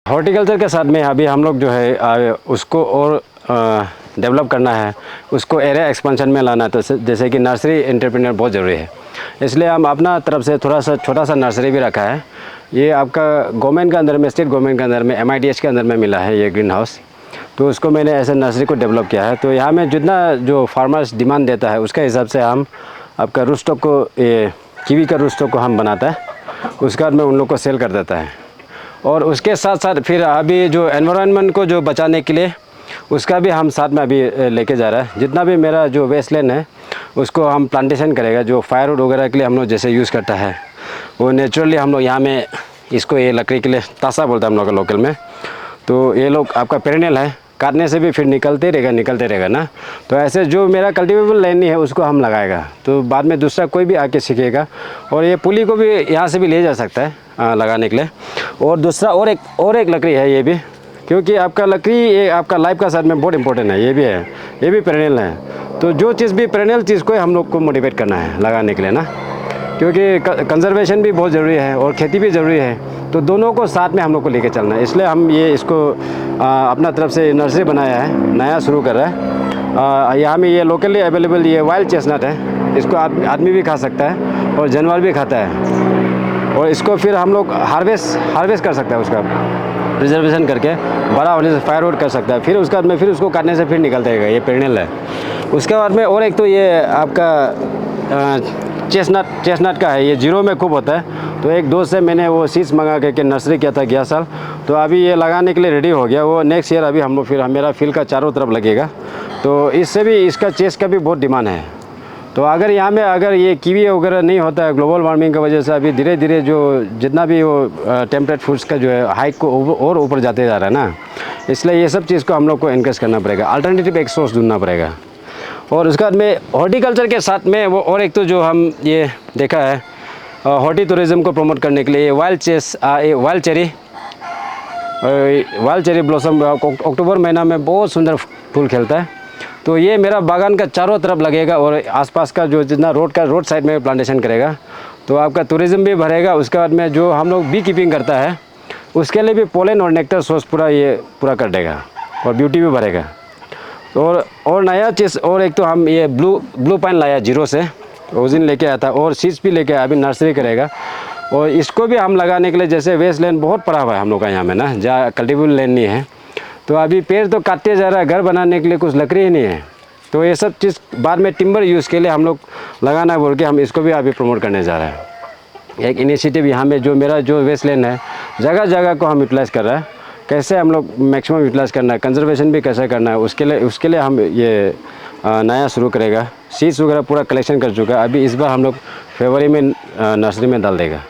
Horticulture के साथ में अभी हम लोग जो है उसको और डेवलप करना है, उसको एरिया एक्सपेंशन में लाना है। तो जैसे कि नर्सरी एंटरप्रेन्योर बहुत ज़रूरी है, इसलिए हम अपना तरफ से थोड़ा सा छोटा सा नर्सरी भी रखा है। ये आपका गवर्नमेंट के अंदर में, स्टेट गवर्नमेंट के अंदर में MIDH के अंदर में मिला है ये ग्रीन हाउस। तो उसको मैंने ऐसे नर्सरी को डेवलप किया है। तो यहाँ में जितना जो फार्मर्स डिमांड देता है उसके हिसाब से हम आपका रूट स्टॉक को, ये कीवी का रूट स्टॉक को हम बनाता है, उसके बाद में उन लोग को सेल कर देता है। और उसके साथ साथ फिर अभी जो एनवायरनमेंट को जो बचाने के लिए उसका भी हम साथ में अभी लेके जा रहा है। जितना भी मेरा जो वेस्टलैंड है उसको हम प्लांटेशन करेगा। जो फायरवुड वगैरह के लिए हम लोग जैसे यूज़ करता है वो नेचुरली हम लोग यहाँ में इसको, ये लकड़ी के लिए तासा बोलता है हम लोग का लोकल में। तो ये लोग आपका पेरेनियल है, काटने से भी फिर निकलते रहेगा ना। तो ऐसे जो मेरा कल्टीवेबल लैंड है उसको हम लगाएगा, तो बाद में दूसरा कोई भी आके सीखेगा। और ये पुली को भी यहाँ से भी ले जा सकता है लगाने के लिए। और दूसरा और एक लकड़ी है ये भी, क्योंकि आपका लकड़ी ये आपका लाइफ का साथ में बहुत इंपॉर्टेंट है। ये भी है, ये भी पेरेनियल है। तो जो चीज़ भी पेरेनियल चीज़ को हम लोग को मोटिवेट करना है लगाने के लिए ना, क्योंकि कंजर्वेशन भी बहुत ज़रूरी है और खेती भी ज़रूरी है। तो दोनों को साथ में हम लोग को लेके चलना है। इसलिए हम ये इसको अपना तरफ से नर्सरी बनाया है, नया शुरू कर रहा है। यहाँ में ये लोकली अवेलेबल ये वाइल्ड चेस्टनट है, इसको आदमी भी खा सकता है और जानवर भी खाता है। और इसको फिर हम लोग हार्वेस्ट कर सकते हैं, उसका रिजर्वेशन करके बड़ा होने से फायरवुड कर सकता है। फिर उसके बाद में फिर उसको काटने से फिर निकलता रहेगा, ये पेरेनियल है। उसके बाद में और एक तो ये आपका चेस्टनट का है, ये जीरो में खूब होता है। तो एक दोस्त से मैंने वो सीड्स मंगा के नर्सरी किया था गया साल, तो अभी ये लगाने के लिए रेडी हो गया। वो नेक्स्ट ईयर अभी हम लोग फिर मेरा फील्ड का चारों तरफ लगेगा। तो इससे भी इसका चेस्ट का भी बहुत डिमांड है। तो अगर यहाँ में अगर ये कीवी वगैरह नहीं होता है ग्लोबल वार्मिंग की वजह से, अभी धीरे धीरे जो जितना भी वो टेम्परेट फूड्स का जो है हाइक को और ऊपर जाते जा रहा है ना, इसलिए ये सब चीज़ को हम लोग को इनक्रेज करना पड़ेगा, अल्टरनेटिव एक सोर्स ढूंढना पड़ेगा। और उसके बाद में हॉर्टिकल्चर के साथ में वो और एक तो जो हम ये देखा है हॉर्टी टूरिज़्म को प्रमोट करने के लिए वाइल्ड चेरी ब्लॉसम अक्टूबर महीना में बहुत सुंदर फूल खिलता है। तो ये मेरा बागान का चारों तरफ लगेगा और आसपास का जो जितना रोड साइड में प्लांटेशन करेगा, तो आपका टूरिज़्म भी बढ़ेगा। उसके बाद में जो हम लोग बी कीपिंग करता है उसके लिए भी पोलन और नेक्टर सोर्स पूरा कर देगा और ब्यूटी भी बढ़ेगा। और नया चीज़ और एक तो हम ये ब्लू पाइन लाया जीरो से, उस दिन लेके आया था, और सीड्स भी लेके आया, अभी नर्सरी करेगा। और इसको भी हम लगाने के लिए, जैसे वेस्ट लैंड बहुत पड़ा हुआ है हम लोग का यहाँ में ना, जहाँ कल्टीवेबल लैंड नहीं है, तो अभी पेड़ तो काटते जा रहा है, घर बनाने के लिए कुछ लकड़ी ही नहीं है। तो ये सब चीज़ बाद में टिम्बर यूज़ के लिए हम लोग लगाना बोल के हम इसको भी अभी प्रमोट करने जा रहे हैं। एक इनिशिएटिव यहाँ में जो मेरा जो वेस्ट लैंड है जगह जगह को हम यूटिलाइज़ कर रहे हैं, कैसे हम लोग मैक्सिमम यूटिलाइज़ करना है, कंजर्वेशन भी कैसे करना है, उसके लिए हम ये नया शुरू करेगा। सीड्स वगैरह पूरा कलेक्शन कर चुका है, अभी इस बार हम लोग फरवरी में नर्सरी में डाल देगा।